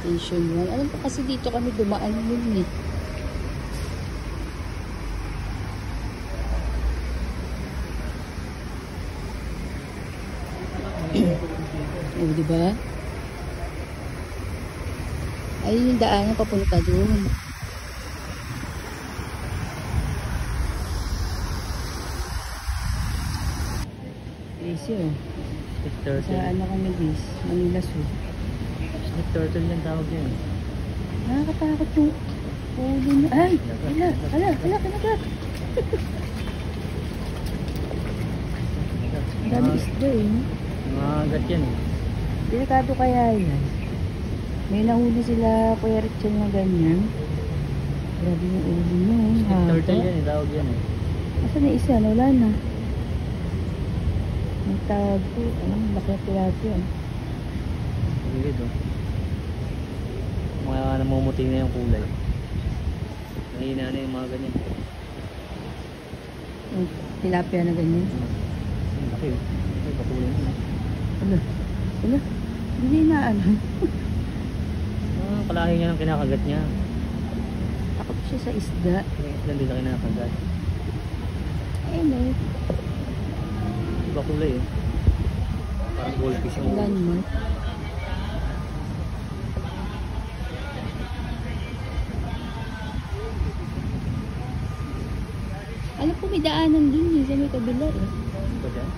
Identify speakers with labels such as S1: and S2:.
S1: Station 1. Alam ko kasi dito kami dumaan nun eh. Oh, diba? Ay, yung daanan papunta doon. Easy oh.
S2: Snake turtle.
S1: Saan na kami bis? Manila Zoo.
S2: Snake turtle yung tawag yan.
S1: Nakakatakot yung ulo niya. Ay! Hala, kinagat. Ang dami isda eh.
S2: Mga agat yan eh.
S1: Delikado kaya yan. May nahuli sila Kuya Richel na ganyan. Grabe yung ulo niya eh.
S2: Snake turtle yan eh, tawag yan eh.
S1: Asan na isa? Wala na. May tago. Laki na tilapia.
S2: Gilid oh. Mga namumuti na yung kulay. Mahina na yung mga ganyan.
S1: Tilapia na ganyan.
S2: Laki oh. Ay, pakulay na.
S1: Wala. Hindi na ano.
S2: Kalahi niya ng kinakagat niya.
S1: Takot siya sa isda.
S2: Isda din na kinakagat.
S1: Ayun eh.
S2: Iba kulay eh. Parang goldfish yung
S1: Landmark. Alam ko may daanan dun eh. Sa may kabila eh.
S2: Ba dyan?